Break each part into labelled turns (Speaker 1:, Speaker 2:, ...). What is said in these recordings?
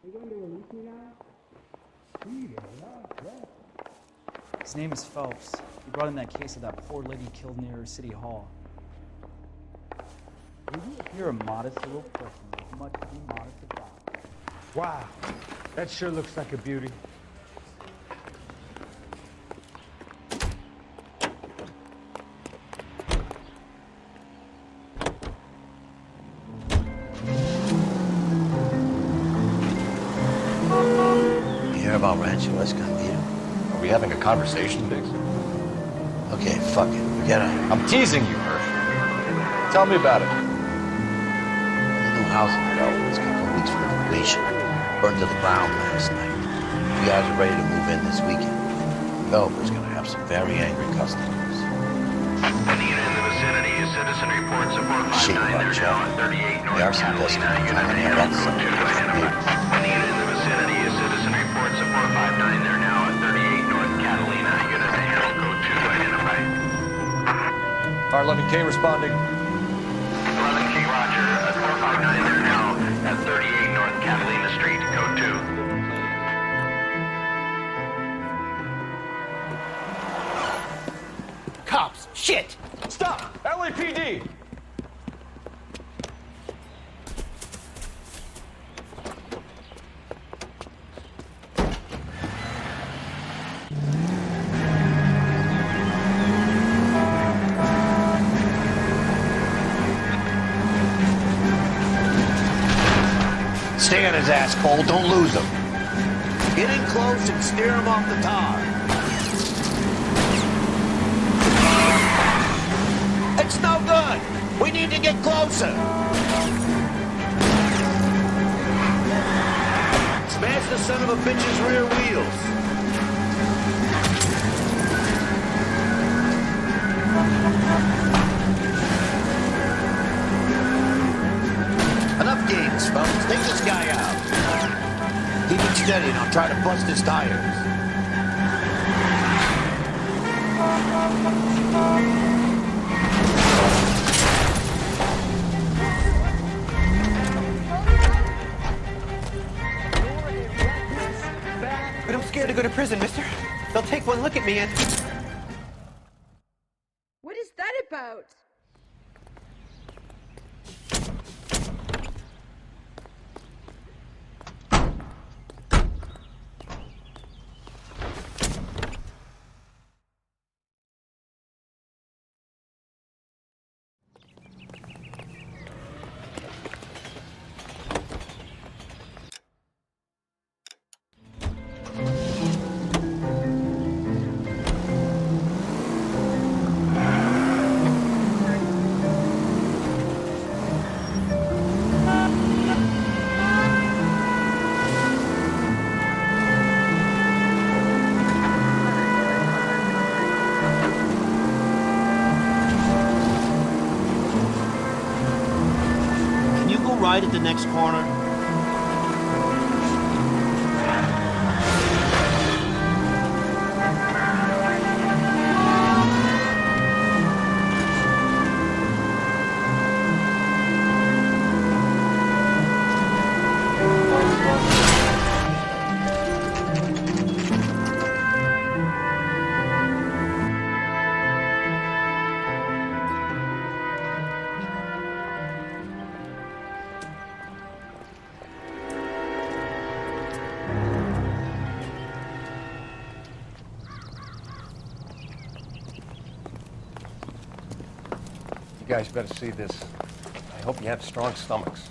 Speaker 1: His name is Phelps. He brought in that case of that poor lady killed near City Hall. You're a modest little person with much to be modest about.
Speaker 2: Wow, that sure looks like a beauty.
Speaker 3: You hear about Rancho Escondido?
Speaker 4: Are we having a conversation, Biggs?
Speaker 3: Okay, fuck it. Forget it.
Speaker 4: I'm teasing you, Murph. Tell me about it.
Speaker 3: The new house in development was a couple of weeks from completion. Burned to the ground last night. You guys are ready to move in this weekend. Developer's gonna have some very angry customers.
Speaker 5: Any unit in the vicinity, a citizen reports a 459. They're now at 38 North
Speaker 3: There are some
Speaker 5: Catalina.
Speaker 3: customers.
Speaker 5: Unit
Speaker 3: I
Speaker 5: to
Speaker 3: mean,
Speaker 5: handle
Speaker 3: that's
Speaker 5: code 2 to identify. Any unit in the vicinity, a citizen reports a 459. They're now at 38 North Catalina. Unit to handle code 2 to identify.
Speaker 4: R11K responding.
Speaker 5: 11K Roger, at 459. They're now at 38 North Catalina Street, code 2.
Speaker 2: Cops! Shit!
Speaker 4: Stop! LAPD!
Speaker 3: Stay on his ass, Cole. Don't lose him. Get in close and steer him off the tar. It's no good. We need to get closer. Smash the son of a bitch's rear wheels. Enough games, fellas. Take this guy out. Keep it steady and I'll try to bust his tires.
Speaker 6: But I'm scared to go to prison, mister. They'll take one look at me and...
Speaker 7: What is that about?
Speaker 3: Right at the next corner.
Speaker 4: You guys better see this. I hope you have strong stomachs.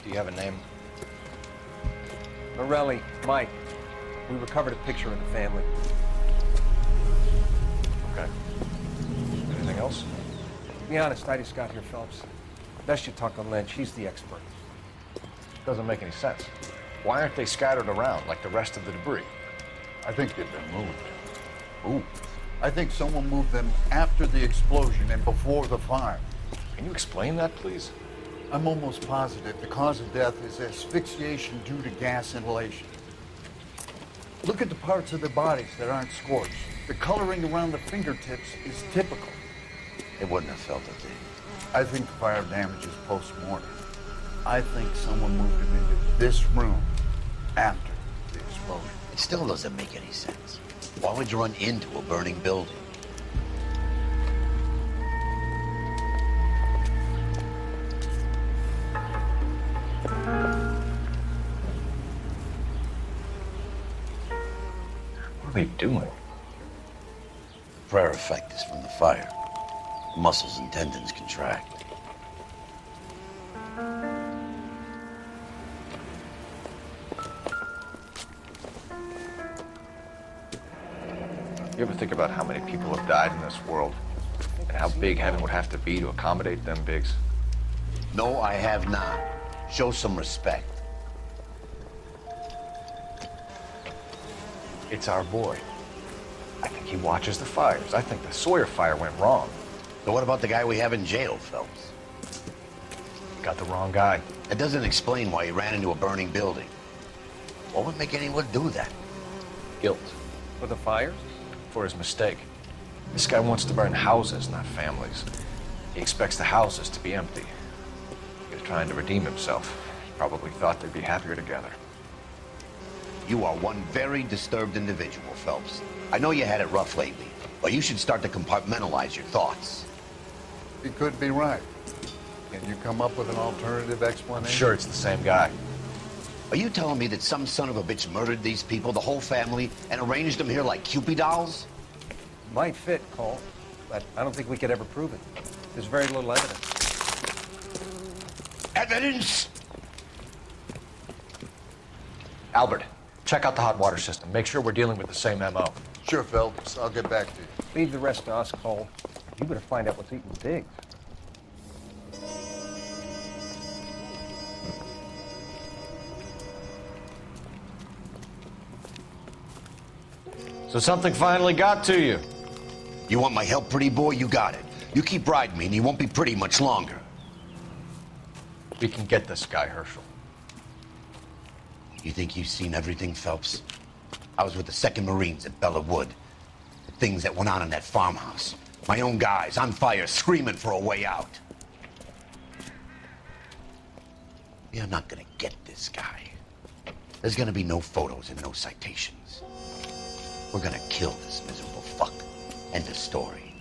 Speaker 4: Do you have a name? Morelli, Mike. We recovered a picture of the family. Okay. Anything else? To be honest, I just got here, Phelps. Best you talk to Lynch. He's the expert. Doesn't make any sense. Why aren't they scattered around like the rest of the debris?
Speaker 8: I think they've been moved.
Speaker 4: Ooh.
Speaker 8: I think someone moved them after the explosion and before the fire.
Speaker 4: Can you explain that, please?
Speaker 8: I'm almost positive the cause of death is asphyxiation due to gas inhalation. Look at the parts of their bodies that aren't scorched. The coloring around the fingertips is typical.
Speaker 3: It wouldn't have felt it, did it?
Speaker 8: I think the fire damage is post-mortem. I think someone moved him into this room after the explosion.
Speaker 3: It still doesn't make any sense. Why would you run into a burning building?
Speaker 4: What are they doing?
Speaker 3: Prayer effect is from the fire. Muscles and tendons contract.
Speaker 4: You ever think about how many people have died in this world? And how big heaven would have to be to accommodate them bigs?
Speaker 3: No, I have not. Show some respect.
Speaker 4: It's our boy. I think he watches the fires. I think the Sawyer fire went wrong.
Speaker 3: So what about the guy we have in jail, Phelps?
Speaker 4: Got the wrong guy.
Speaker 3: That doesn't explain why he ran into a burning building. What would make anyone do that?
Speaker 4: Guilt. For the fires? For his mistake. This guy wants to burn houses, not families. He expects the houses to be empty. He was trying to redeem himself. Probably thought they'd be happier together.
Speaker 3: You are one very disturbed individual, Phelps. I know you had it rough lately, but you should start to compartmentalize your thoughts.
Speaker 8: He could be right. Can you come up with an alternative explanation?
Speaker 4: I'm sure it's the same guy.
Speaker 3: Are you telling me that some son of a bitch murdered these people, the whole family, and arranged them here like Cupid dolls?
Speaker 4: Might fit, Cole, but I don't think we could ever prove it. There's very little evidence.
Speaker 3: Evidence?
Speaker 4: Albert, check out the hot water system. Make sure we're dealing with the same MO.
Speaker 8: Sure, Phelps. I'll get back to you.
Speaker 4: Leave the rest to us, Cole. You better find out what's eating pigs. So something finally got to you.
Speaker 3: You want my help, pretty boy? You got it. You keep riding me and you won't be pretty much longer.
Speaker 4: We can get this guy, Herschel.
Speaker 3: You think you've seen everything, Phelps? I was with the 2nd Marines at Bella Wood. The things that went on in that farmhouse. My own guys on fire, screaming for a way out. You're not gonna get this guy. There's gonna be no photos and no citations. We're gonna kill this miserable fuck. End of story.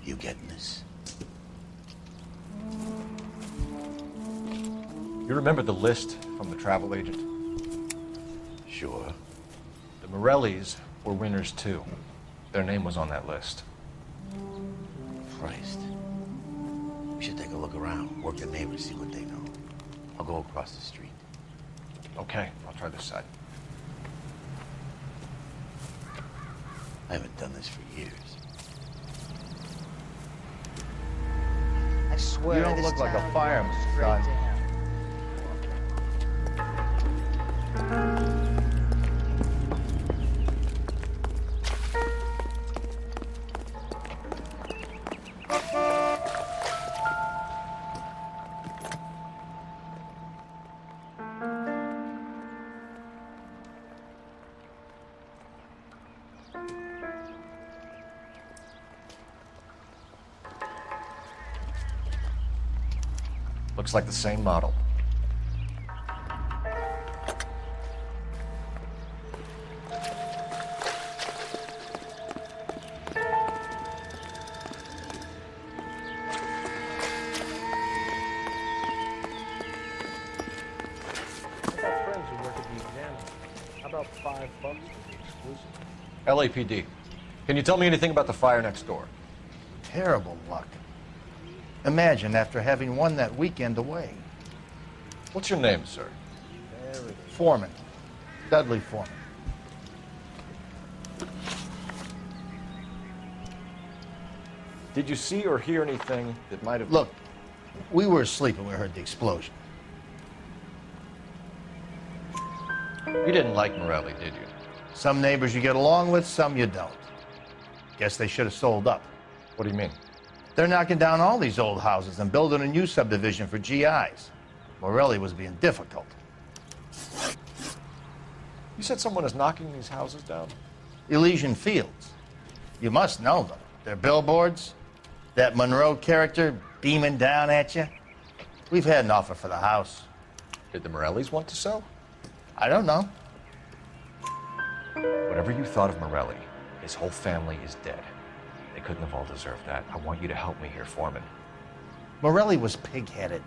Speaker 3: You getting this?
Speaker 4: You remember the list from the travel agent?
Speaker 3: Sure.
Speaker 4: The Morellis were winners too. Their name was on that list.
Speaker 3: Christ. We should take a look around, work the neighbors, see what they know. I'll go across the street.
Speaker 4: Okay, I'll try this side.
Speaker 3: I haven't done this for years.
Speaker 1: I swear
Speaker 2: You don't
Speaker 1: this
Speaker 2: look like a
Speaker 1: town
Speaker 2: fireman,
Speaker 1: goes straight
Speaker 2: son.
Speaker 1: to hell.
Speaker 4: Looks like the same model. LAPD. Can you tell me anything about the fire next door?
Speaker 2: Terrible luck. Imagine after having won that weekend away.
Speaker 4: What's your name, sir?
Speaker 2: Foreman. Dudley Foreman.
Speaker 4: Did you see or hear anything that might have...
Speaker 2: Look, we were asleep when we heard the explosion.
Speaker 4: You didn't like Morelli, did you?
Speaker 2: Some neighbors you get along with, some you don't. Guess they should have sold up.
Speaker 4: What do you mean?
Speaker 2: They're knocking down all these old houses and building a new subdivision for GIs. Morelli was being difficult.
Speaker 4: You said someone is knocking these houses down?
Speaker 2: Elysian Fields. You must know them. They're billboards. That Monroe character beaming down at you? We've had an offer for the house.
Speaker 4: Did the Morellis want to sell?
Speaker 2: I don't know.
Speaker 4: Whatever you thought of Morelli, his whole family is dead. They couldn't have all deserved that. I want you to help me here, Foreman.
Speaker 2: Morelli was pig-headed.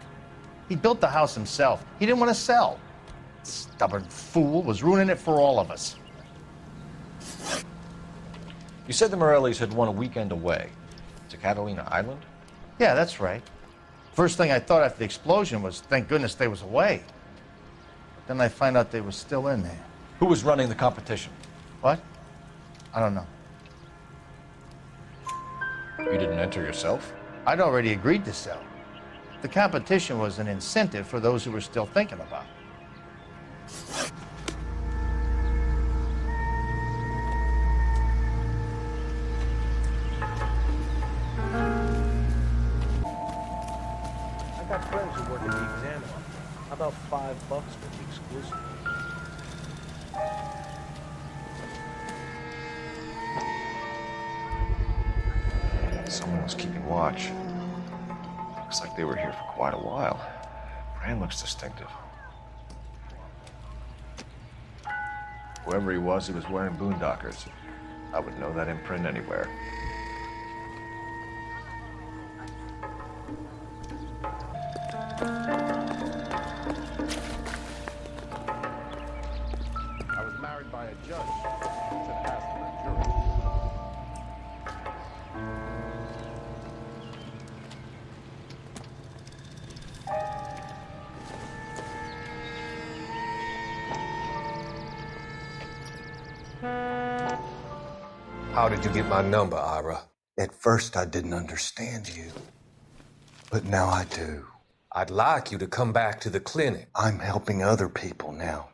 Speaker 2: He built the house himself. He didn't want to sell. Stubborn fool was ruining it for all of us.
Speaker 4: You said the Morellis had won a weekend away to Catalina Island?
Speaker 2: Yeah, that's right. First thing I thought after the explosion was, thank goodness they was away. But then I find out they were still in there.
Speaker 4: Who was running the competition?
Speaker 2: What? I don't know.
Speaker 4: You didn't enter yourself?
Speaker 2: I'd already agreed to sell. The competition was an incentive for those who were still thinking about it.
Speaker 4: I got friends who work at the Examiner. How about $5 for the exclusive? Someone was keeping watch. Looks like they were here for quite a while. Brand looks distinctive. Whoever he was wearing boondockers. I would know that imprint anywhere.
Speaker 8: I was married by a judge. It's an ass for a jury.
Speaker 9: How did you get my number, Ira? At first, I didn't understand you. But now I do. I'd like you to come back to the clinic. I'm helping other people now,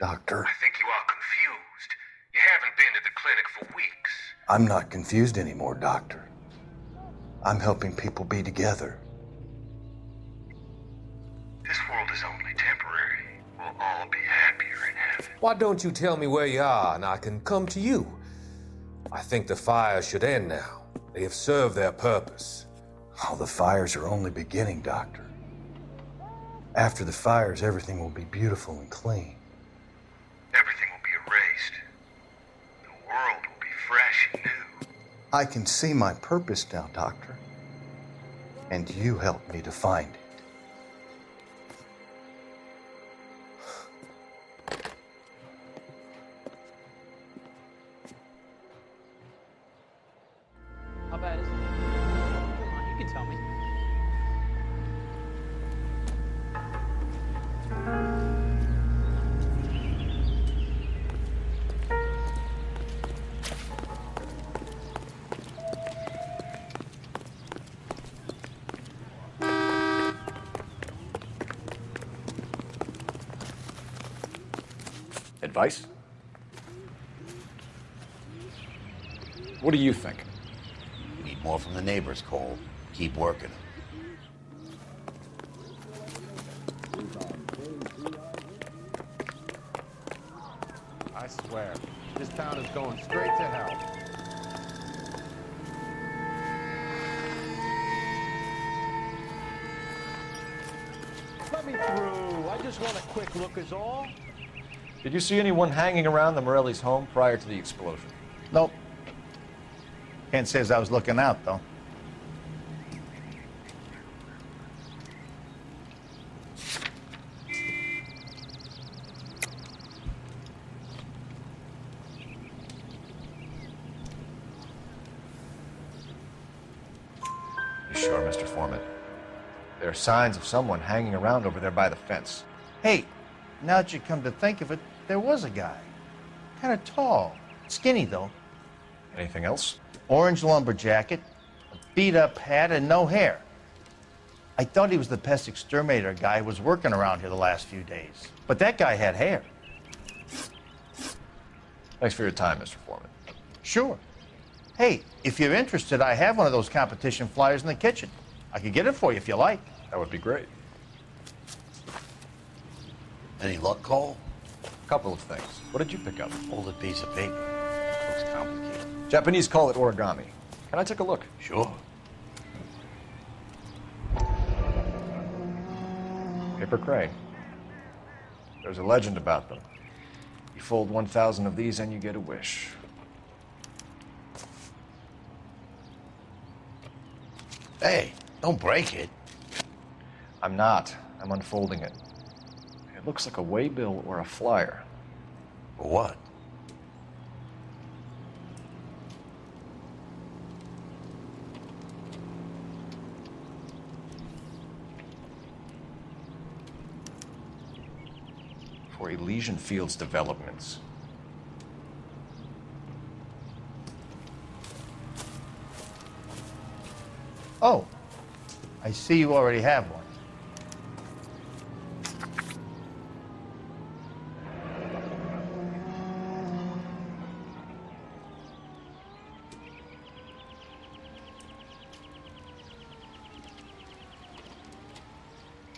Speaker 9: Doctor.
Speaker 5: I think you are confused. You haven't been to the clinic for weeks.
Speaker 9: I'm not confused anymore, Doctor. I'm helping people be together.
Speaker 5: This world is only temporary. We'll all be happier in heaven.
Speaker 9: Why don't you tell me where you are and I can come to you? I think the fires should end now. They have served their purpose. Oh, the fires are only beginning, Doctor. After the fires, everything will be beautiful and clean.
Speaker 5: Everything will be erased. The world will be fresh and new.
Speaker 9: I can see my purpose now, Doctor. And you helped me to find it.
Speaker 1: How bad is it? Come on, you can tell me.
Speaker 4: Advice? What do you think?
Speaker 3: Need more from the neighbors, Cole. Keep working.
Speaker 8: I swear, this town is going straight to hell.
Speaker 10: Let me through. I just want a quick look is all.
Speaker 4: Did you see anyone hanging around the Morellis' home prior to the explosion?
Speaker 2: Nope. Can't say as I was looking out, though.
Speaker 4: You sure, Mr. Foreman? There are signs of someone hanging around over there by the fence.
Speaker 2: Hey, now that you come to think of it, there was a guy. Kind of tall. Skinny, though.
Speaker 4: Anything else?
Speaker 2: Orange lumber jacket, a beat-up hat, and no hair. I thought he was the pest exterminator guy who was working around here the last few days. But that guy had hair.
Speaker 4: Thanks for your time, Mr. Foreman.
Speaker 2: Sure. Hey, if you're interested, I have one of those competition flyers in the kitchen. I could get it for you if you like.
Speaker 4: That would be great.
Speaker 3: Any luck, Cole?
Speaker 4: A couple of things. What did you pick up?
Speaker 3: Folded piece of paper. Looks complicated.
Speaker 4: Japanese call it origami. Can I take a look?
Speaker 3: Sure.
Speaker 4: Skipper Crane. There's a legend about them. You fold 1,000 of these and you get a wish.
Speaker 3: Hey, don't break it.
Speaker 4: I'm not. I'm unfolding it. It looks like a waybill or a flyer.
Speaker 3: For what?
Speaker 4: For Elysian Fields developments.
Speaker 2: Oh, I see you already have one.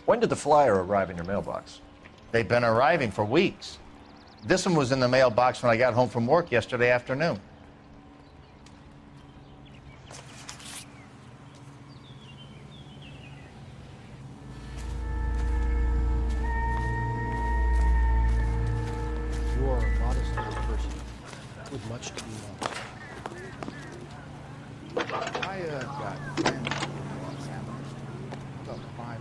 Speaker 4: When did the flyer arrive in your mailbox?
Speaker 2: They've been arriving for weeks. This one was in the mailbox when I got home from work yesterday afternoon.
Speaker 10: You are a modest little person with much to be known.
Speaker 8: I got about $5.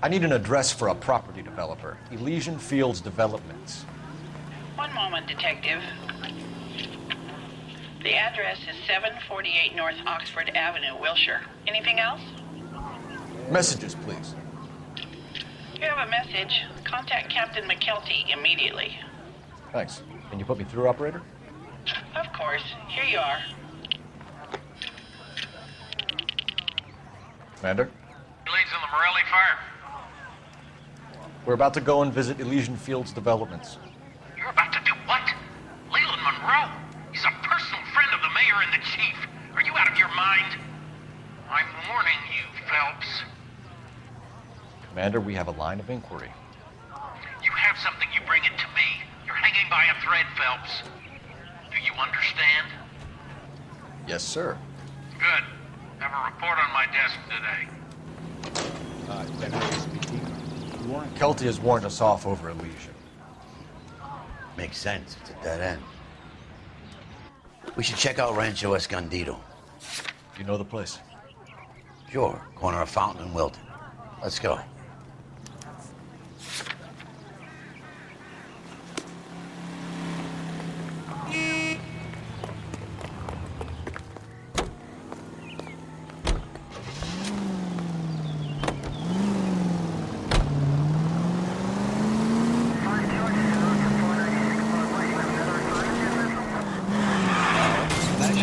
Speaker 4: I need an address for a property developer. Elysian Fields Developments.
Speaker 11: One moment, Detective. The address is 748 North Oxford Avenue, Wilshire. Anything else?
Speaker 4: Messages, please.
Speaker 11: You have a message. Contact Captain McKelty immediately.
Speaker 4: Thanks. Can you put me through, operator?
Speaker 11: Of course. Here you are.
Speaker 4: Commander?
Speaker 5: Leads in the Morelli fire.
Speaker 4: We're about to go and visit Elysian Fields Developments.
Speaker 5: You're about to do what? Leland Monroe? He's a personal friend of the mayor and the chief. Are you out of your mind? I'm warning you, Phelps.
Speaker 4: Commander, we have a line of inquiry.
Speaker 5: You have something, you bring it to me. You're hanging by a thread, Phelps. Do you understand?
Speaker 4: Yes, sir.
Speaker 5: Good. Have a report on my desk today.
Speaker 10: Generally speaking, you want
Speaker 4: Kelty has warned us off over Elysian.
Speaker 3: Makes sense. It's a dead end. We should check out Rancho Escondido.
Speaker 4: You know the place?
Speaker 3: Sure. Corner of Fountain and Wilton. Let's go.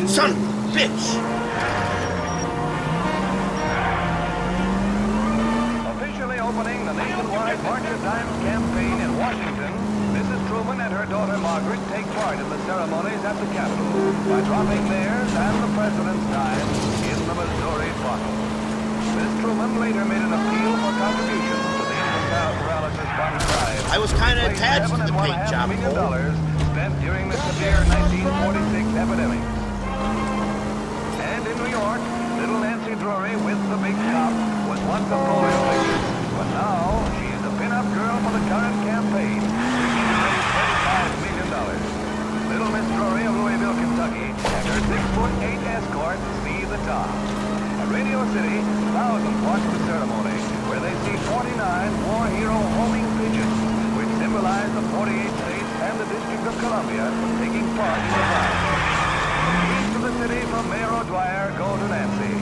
Speaker 3: Son of a bitch!
Speaker 5: Officially opening the nationwide March of Dimes campaign in Washington, Mrs. Truman and her daughter Margaret take part in the ceremonies at the Capitol by dropping theirs and the president's dime in the Missouri bottle. Miss Truman later made an appeal for contributions to the infantile paralysis fund drive.
Speaker 3: I was kind of attached to the paint job.
Speaker 5: $7.5 million spent during the severe 1946 epidemic. And in New York, little Nancy Drury with the big cop was once a photo figure, but now she is a pin-up girl for the current campaign, seeking to raise $35 million. Little Miss Drury of Louisville, Kentucky, and her 6'8" escort see the top. At Radio City, thousands watch the ceremony, where they see 49 war hero homing pigeons, which symbolize the 48 states and the District of Columbia taking part in the ride. East of the city from Mayor O'Dwyer, go to Nancy.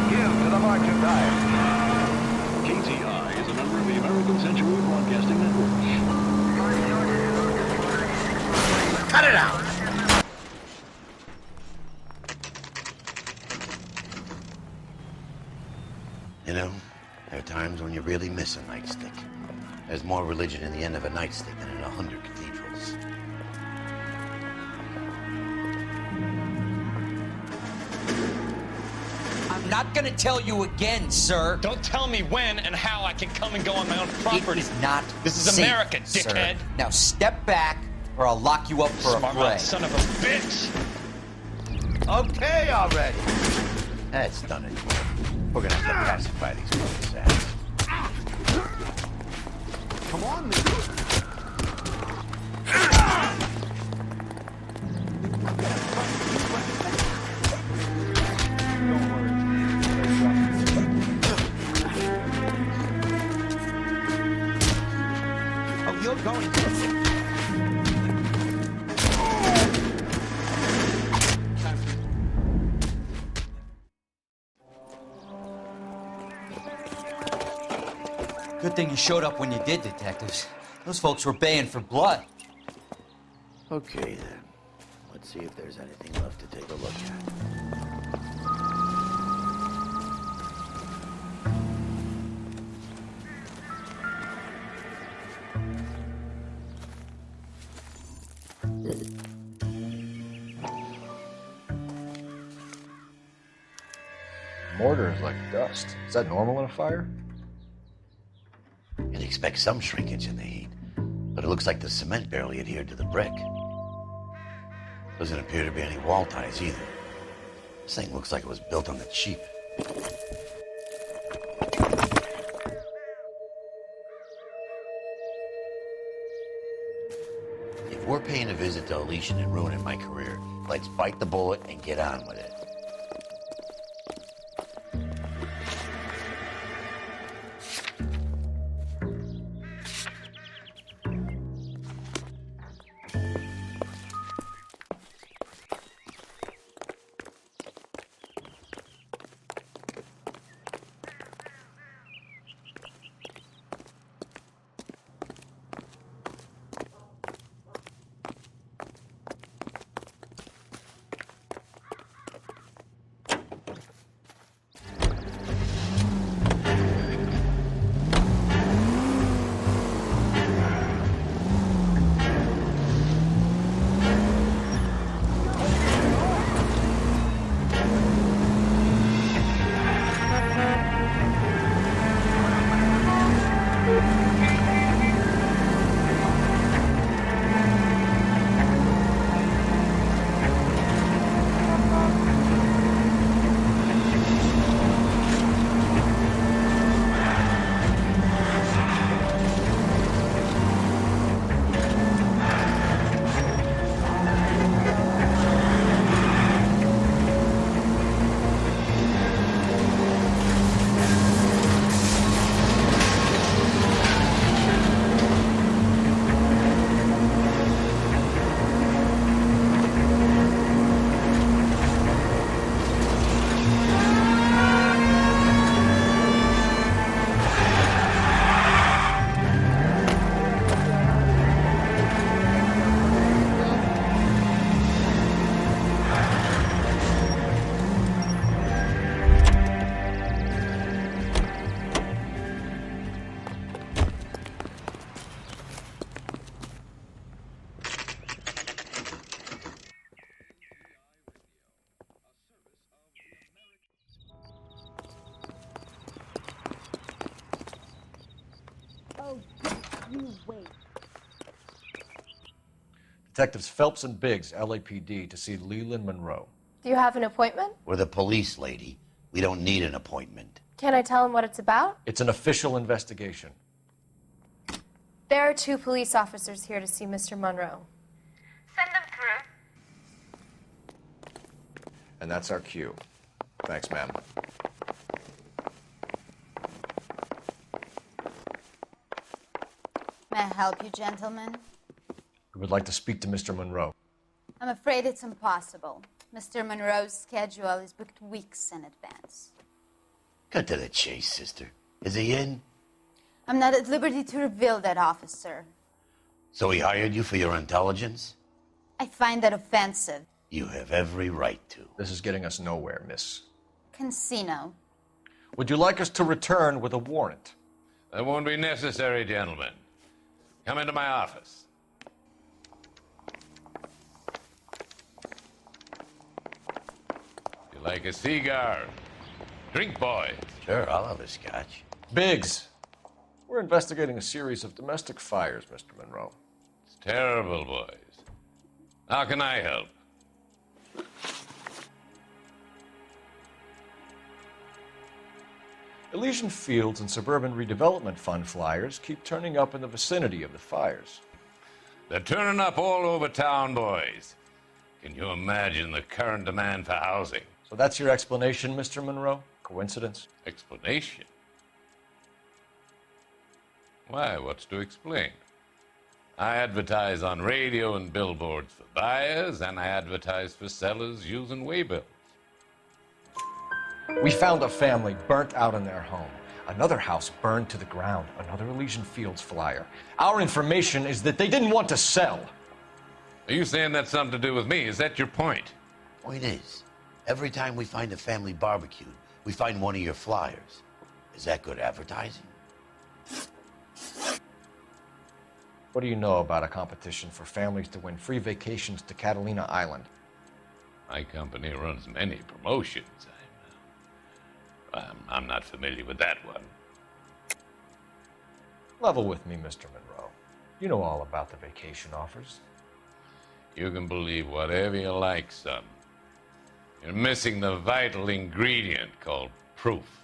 Speaker 5: Give to the March of Dimes.
Speaker 10: KTI is a member of the American Century Broadcasting Network.
Speaker 3: Cut it out! You know, there are times when you really miss a nightstick. There's more religion in the end of a nightstick than in 100 cathedrals.
Speaker 6: I'm not gonna tell you again, sir.
Speaker 12: Don't tell me when and how I can come and go on my own property.
Speaker 6: It is not
Speaker 12: This is
Speaker 6: safe,
Speaker 12: America, dickhead.
Speaker 6: Sir. Now step back, or I'll lock you up for a
Speaker 12: Smart
Speaker 6: fray.
Speaker 12: mouth son of a bitch!
Speaker 2: Okay already.
Speaker 3: That's done it. We're gonna have to pacify these cul-de-sacs.
Speaker 10: Come on, man.
Speaker 6: Oh, you're going to...
Speaker 13: Good thing you showed up when you did, detectives. Those folks were baying for blood.
Speaker 3: Okay, then. Let's see if there's anything left to take a look at.
Speaker 4: Mortar is like dust. Is that normal in a fire?
Speaker 3: You'd expect some shrinkage in the heat, but it looks like the cement barely adhered to the brick. Doesn't appear to be any wall ties either. This thing looks like it was built on the cheap. If we're paying a visit to Elysian and ruining my career, let's bite the bullet and get on with it.
Speaker 4: Detectives Phelps and Biggs, LAPD, to see Leland Monroe.
Speaker 14: Do you have an appointment?
Speaker 3: We're the police, lady. We don't need an appointment.
Speaker 14: Can I tell him what it's about?
Speaker 4: It's an official investigation.
Speaker 14: There are 2 police officers here to see Mr. Monroe.
Speaker 11: Send them through.
Speaker 4: And that's our cue. Thanks, ma'am.
Speaker 15: May I help you, gentlemen?
Speaker 4: We would like to speak to Mr. Monroe.
Speaker 15: I'm afraid it's impossible. Mr. Monroe's schedule is booked weeks in advance.
Speaker 3: Cut to the chase, sister. Is he in?
Speaker 15: I'm not at liberty to reveal that, officer.
Speaker 3: So he hired you for your intelligence?
Speaker 15: I find that offensive.
Speaker 3: You have every right to.
Speaker 4: This is getting us nowhere, miss.
Speaker 15: Casino.
Speaker 4: Would you like us to return with a warrant?
Speaker 5: That won't be necessary, gentlemen. Come into my office. You like a cigar? Drink, boys.
Speaker 3: Sure, I'll have a scotch.
Speaker 4: Biggs, we're investigating a series of domestic fires, Mr. Monroe.
Speaker 5: It's terrible, boys. How can I help?
Speaker 4: Elysian Fields and Suburban Redevelopment Fund flyers keep turning up in the vicinity of the fires.
Speaker 16: They're turning up all over town, boys. Can you imagine the current demand for housing?
Speaker 4: So that's your explanation, Mr. Monroe? Coincidence?
Speaker 16: Explanation? Why, what's to explain? I advertise on radio and billboards for buyers, and I advertise for sellers using waybills.
Speaker 4: We found a family burnt out in their home. Another house burned to the ground. Another Elysian Fields flyer. Our information is that they didn't want to sell.
Speaker 16: Are you saying that's something to do with me? Is that your point?
Speaker 3: Point is, every time we find a family barbecued, we find one of your flyers. Is that good advertising?
Speaker 4: What do you know about a competition for families to win free vacations to Catalina Island?
Speaker 16: My company runs many promotions. I'm not familiar with that one.
Speaker 4: Level with me, Mr. Monroe. You know all about the vacation offers.
Speaker 16: You can believe whatever you like, son. You're missing the vital ingredient called proof.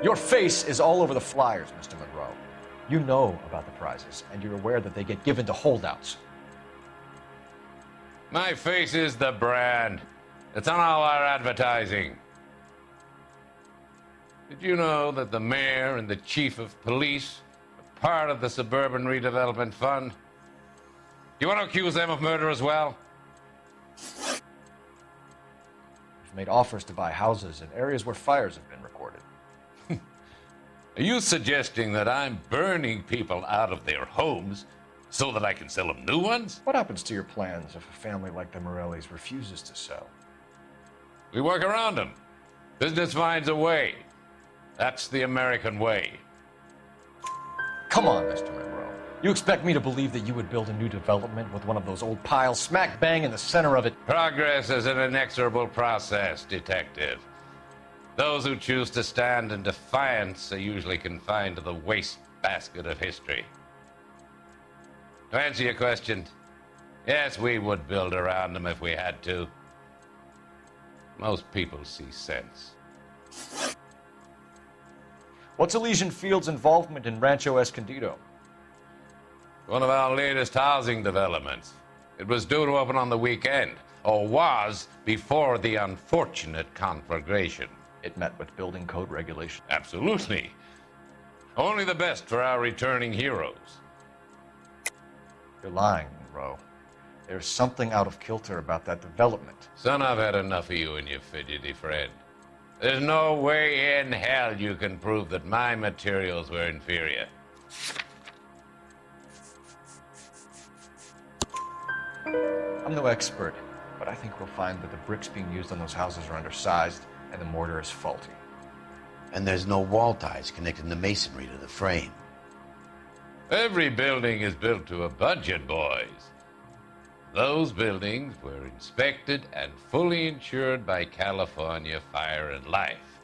Speaker 4: Your face is all over the flyers, Mr. Monroe. You know about the prizes, and you're aware that they get given to holdouts.
Speaker 16: My face is the brand. It's on all our advertising. Did you know that the mayor and the chief of police are part of the Suburban Redevelopment Fund? You want to accuse them of murder as well?
Speaker 4: You've made offers to buy houses in areas where fires have been recorded.
Speaker 16: Are you suggesting that I'm burning people out of their homes so that I can sell them new ones?
Speaker 4: What happens to your plans if a family like the Morellis refuses to sell?
Speaker 16: We work around them. Business finds a way. That's the American way.
Speaker 4: Come on, Mr. Monroe. You expect me to believe that you would build a new development with one of those old piles smack bang in the center of it?
Speaker 16: Progress is an inexorable process, detective. Those who choose to stand in defiance are usually confined to the wastebasket of history. To answer your question, yes, we would build around them if we had to. Most people see sense.
Speaker 4: What's Elysian Fields' involvement in Rancho Escondido?
Speaker 16: One of our latest housing developments. It was due to open on the weekend, or was before the unfortunate conflagration.
Speaker 4: It met with building code regulations.
Speaker 16: Absolutely. Only the best for our returning heroes.
Speaker 4: You're lying, Monroe. There's something out of kilter about that development.
Speaker 16: Son, I've had enough of you and your fidgety friend. There's no way in hell you can prove that my materials were inferior.
Speaker 4: I'm no expert, but I think we'll find that the bricks being used on those houses are undersized and the mortar is faulty.
Speaker 3: And there's no wall ties connecting the masonry to the frame.
Speaker 16: Every building is built to a budget, boys. Those buildings were inspected and fully insured by California Fire and Life.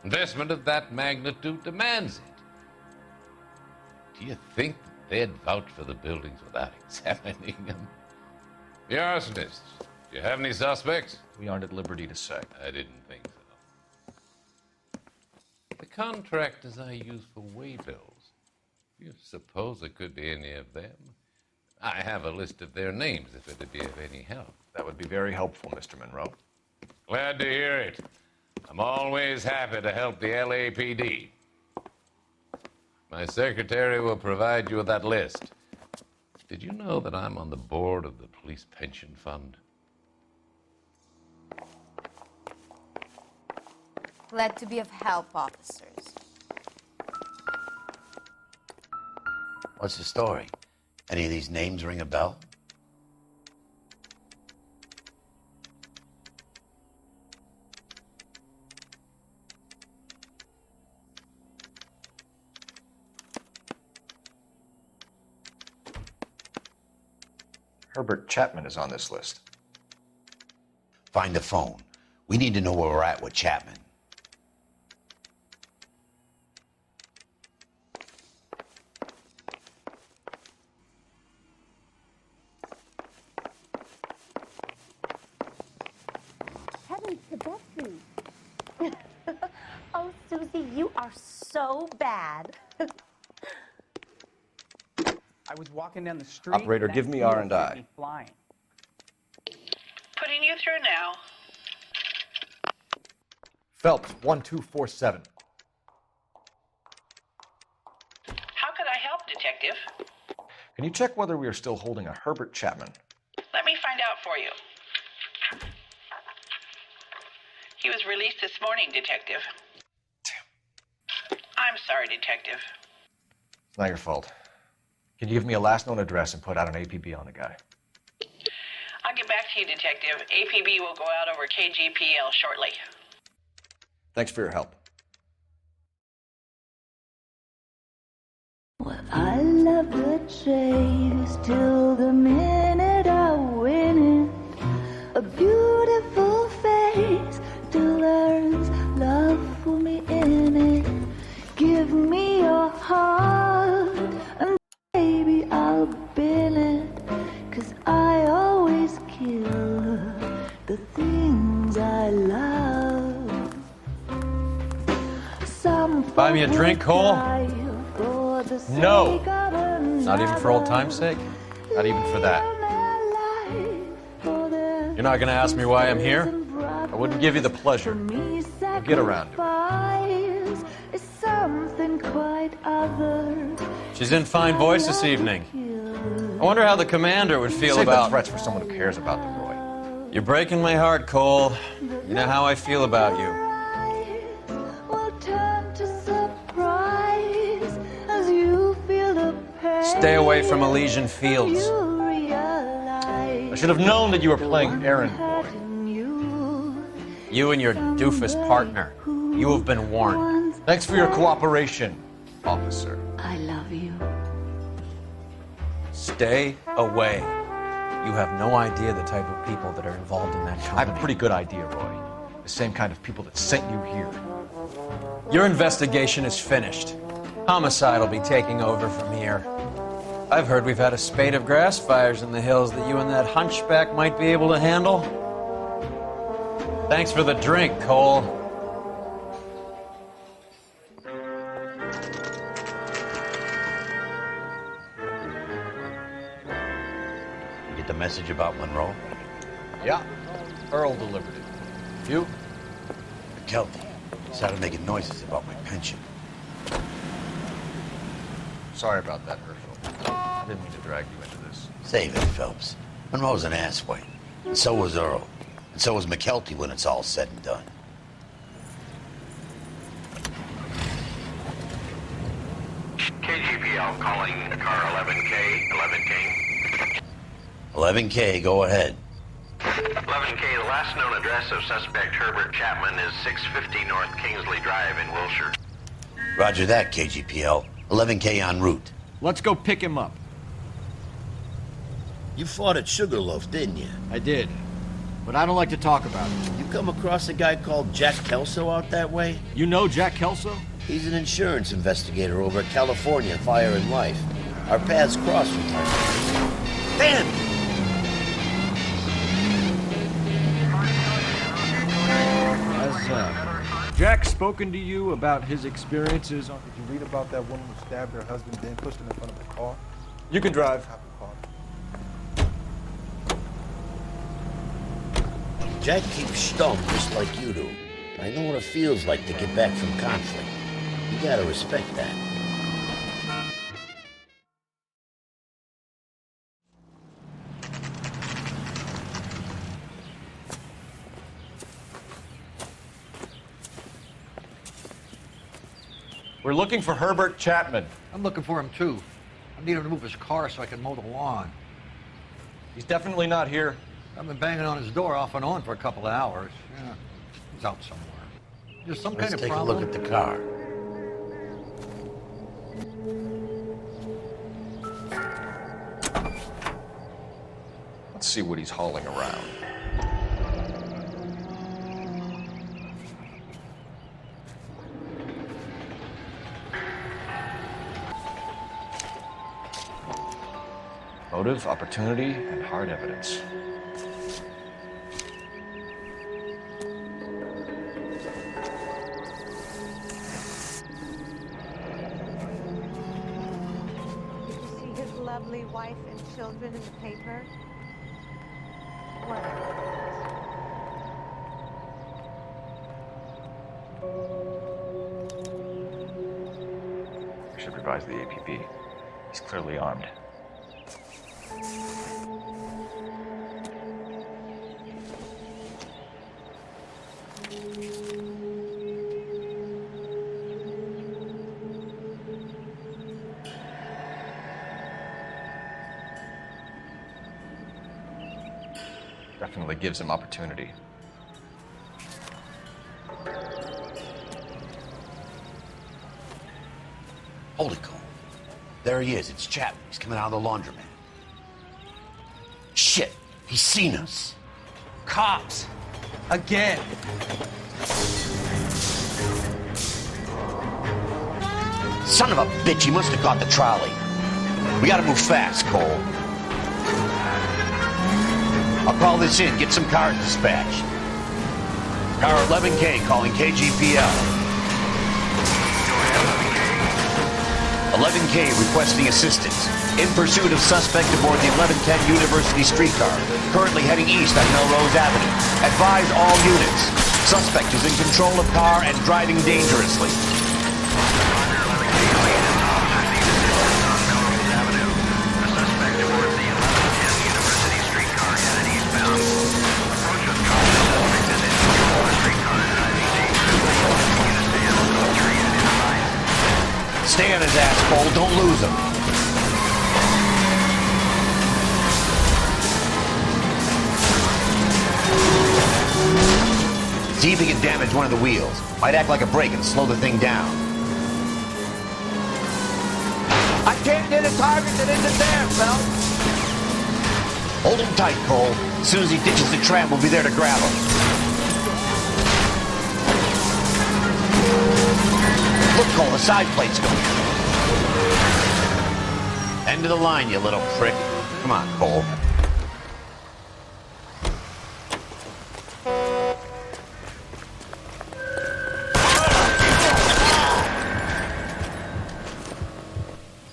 Speaker 16: Investment of that magnitude demands it. Do you think that they'd vouch for the buildings without examining them? The arsonists, do you have any suspects?
Speaker 4: We aren't at liberty to say.
Speaker 16: I didn't think so. The contractors I use for waybills, do you suppose it could be any of them? I have a list of their names if it'd be of any help.
Speaker 4: That would be very helpful, Mr. Monroe.
Speaker 16: Glad to hear it. I'm always happy to help the LAPD. My secretary will provide you with that list. Did you know that I'm on the board of the police pension fund?
Speaker 15: Glad to be of help, officers.
Speaker 3: What's the story? Any of these names ring a bell?
Speaker 4: Herbert Chapman is on this list.
Speaker 3: Find the phone. We need to know where we're at with Chapman.
Speaker 17: Bessie. Oh, Susie, you are so bad.
Speaker 1: I was walking down the street.
Speaker 4: Operator, give me R&I.
Speaker 1: Flying.
Speaker 11: Putting you through now.
Speaker 4: Phelps, 1247.
Speaker 11: How could I help, Detective?
Speaker 4: Can you check whether we are still holding a Herbert Chapman?
Speaker 11: Let me find out for you. He was released this morning, Detective. Damn. I'm sorry, Detective.
Speaker 4: It's not your fault. Can you give me a last known address and put out an APB on the guy?
Speaker 11: I'll get back to you, Detective. APB will go out over KGPL shortly.
Speaker 4: Thanks for your help.
Speaker 18: Well, I love the chase till the minute I win it. A beautiful face still earns love for me in it. Give me your heart and baby I'll bill it. 'Cause I always kill the things I love.
Speaker 19: Buy me a drink, Cole? No! Not even for old time's sake? Not even for that. You're not gonna ask me why I'm here? I wouldn't give you the pleasure. I'll get around to it. She's in fine voice this evening. I wonder how the commander would feel
Speaker 4: Save
Speaker 19: about...
Speaker 4: the threats for someone who cares about them, Roy.
Speaker 19: You're breaking my heart, Cole. You know how I feel about you. Stay away from Elysian Fields.
Speaker 4: I should have known that you were playing errand boy.
Speaker 19: You and your doofus partner. You have been warned.
Speaker 4: Thanks for your cooperation, officer.
Speaker 18: I love you.
Speaker 19: Stay away. You have no idea the type of people that are involved in that company.
Speaker 4: I have a pretty good idea, Roy. The same kind of people that sent you here.
Speaker 19: Your investigation is finished. Homicide will be taking over from here. I've heard we've had a spate of grass fires in the hills that you and that hunchback might be able to handle. Thanks for the drink, Cole.
Speaker 3: You get the message about Monroe?
Speaker 4: Yeah. Earl delivered it. You?
Speaker 3: McKelty started making noises about my pension.
Speaker 4: Sorry about that, Herschel. I didn't mean to drag you into this.
Speaker 3: Save it, Phelps. Monroe's an asswipe. And so was Earl. And so was McKelty when it's all said and done.
Speaker 5: KGPL calling car 11K, 11K.
Speaker 3: 11K, go ahead.
Speaker 5: 11K, the last known address of suspect Herbert Chapman is 650 North Kingsley Drive in Wilshire.
Speaker 3: Roger that, KGPL. 11K en route.
Speaker 10: Let's go pick him up.
Speaker 3: You fought at Sugarloaf, didn't you?
Speaker 10: I did. But I don't like to talk about it.
Speaker 3: You come across a guy called Jack Kelso out that way?
Speaker 10: You know Jack Kelso?
Speaker 3: He's an insurance investigator over at California Fire and Life. Our paths cross from time to time. Damn!
Speaker 10: Has Jack spoken to you about his experiences on...
Speaker 20: Did you read about that woman who stabbed her husband, then pushed him in front of the car?
Speaker 4: You can drive.
Speaker 3: Jack keeps stum just like you do. I know what it feels like to get back from conflict. You gotta respect that.
Speaker 4: We're looking for Herbert Chapman.
Speaker 10: I'm looking for him too. I need him to move his car so I can mow the lawn.
Speaker 4: He's definitely not here.
Speaker 10: I've been banging on his door off and on for a couple of hours. Yeah, he's out somewhere. There's some kind of problem.
Speaker 3: Let's take a look at the car.
Speaker 4: Let's see what he's hauling around. Motive, opportunity, and hard evidence.
Speaker 17: lovely wife and children in the paper? What?
Speaker 4: We should revise the APB. He's clearly armed. Definitely gives him opportunity.
Speaker 3: Holy cow. There he is. It's Chapman. He's coming out of the laundromat. Shit. He's seen us.
Speaker 13: Cops! Again!
Speaker 3: Son of a bitch. He must have caught the trolley. We gotta move fast, Cole. I'll call this in. Get some cars dispatched. Car 11K calling KGPL. 11K requesting assistance. In pursuit of suspect aboard the 1110 University streetcar. Currently heading east on Melrose Avenue. Advise all units. Suspect is in control of car and driving dangerously. Stay on his ass, Cole. Don't lose him. See if he can damage one of the wheels. Might act like a brake and slow the thing down. I can't hit a target that isn't there, Phelps. Hold him tight, Cole. As soon as he ditches the tram, we'll be there to grab him. Look, Cole, the side plate's going. End of the line, you little prick. Come on, Cole.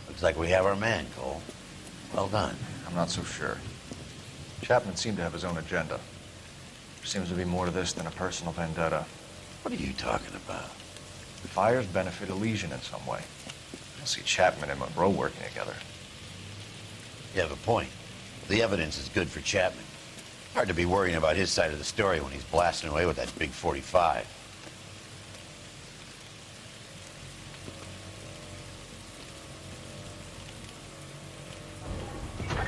Speaker 3: Looks like we have our man, Cole. Well done.
Speaker 4: I'm not so sure. Chapman seemed to have his own agenda. There seems to be more to this than a personal vendetta.
Speaker 3: What are you talking about?
Speaker 4: The fires benefit Elysian in some way. I don't see Chapman and Monroe working together.
Speaker 3: You have a point. The evidence is good for Chapman. Hard to be worrying about his side of the story when he's blasting away with that big 45.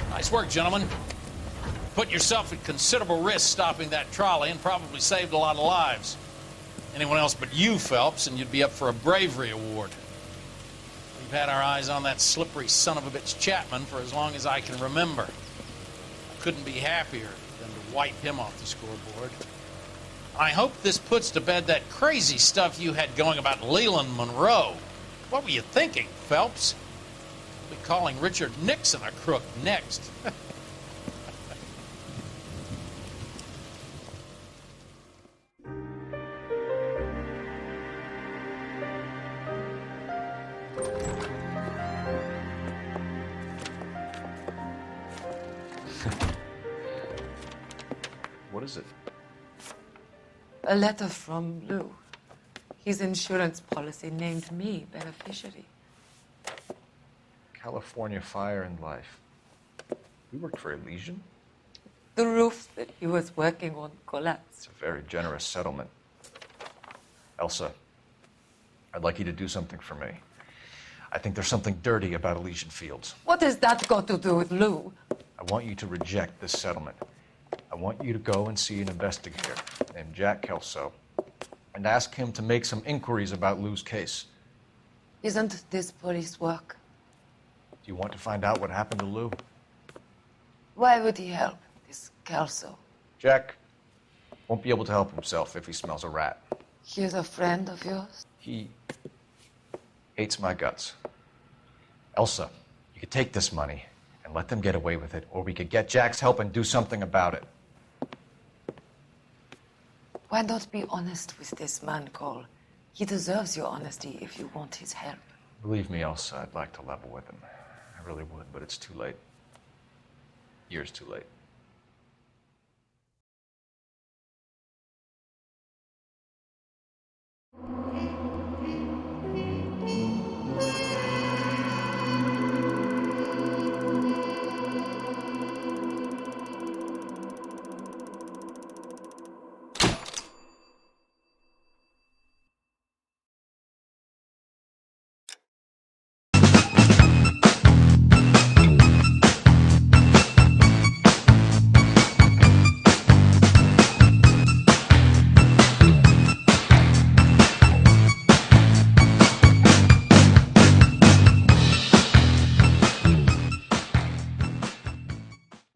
Speaker 12: Nice work, gentlemen. Put yourself at considerable risk stopping that trolley and probably saved a lot of lives. Anyone else but you, Phelps, and you'd be up for a bravery award. We've had our eyes on that slippery son of a bitch Chapman for as long as I can remember. I couldn't be happier than to wipe him off the scoreboard. I hope this puts to bed that crazy stuff you had going about Leland Monroe. What were you thinking, Phelps? We'll be calling Richard Nixon a crook next.
Speaker 4: What is it?
Speaker 21: A letter from Lou. His insurance policy named me beneficiary.
Speaker 4: California Fire and Life. We worked for Elysian?
Speaker 21: The roof that he was working on collapsed.
Speaker 4: It's a very generous settlement. Elsa, I'd like you to do something for me. I think there's something dirty about Elysian Fields.
Speaker 21: What has that got to do with Lou?
Speaker 4: I want you to reject this settlement. I want you to go and see an investigator named Jack Kelso and ask him to make some inquiries about Lou's case.
Speaker 21: Isn't this police work?
Speaker 4: Do you want to find out what happened to Lou?
Speaker 21: Why would he help this Kelso?
Speaker 4: Jack won't be able to help himself if he smells a rat.
Speaker 21: He's a friend of yours?
Speaker 4: He hates my guts. Elsa, you could take this money and let them get away with it, or we could get Jack's help and do something about it.
Speaker 21: Why not be honest with this man, Cole? He deserves your honesty if you want his help.
Speaker 4: Believe me, Elsa, I'd like to level with him. I really would, but it's too late. Years too late.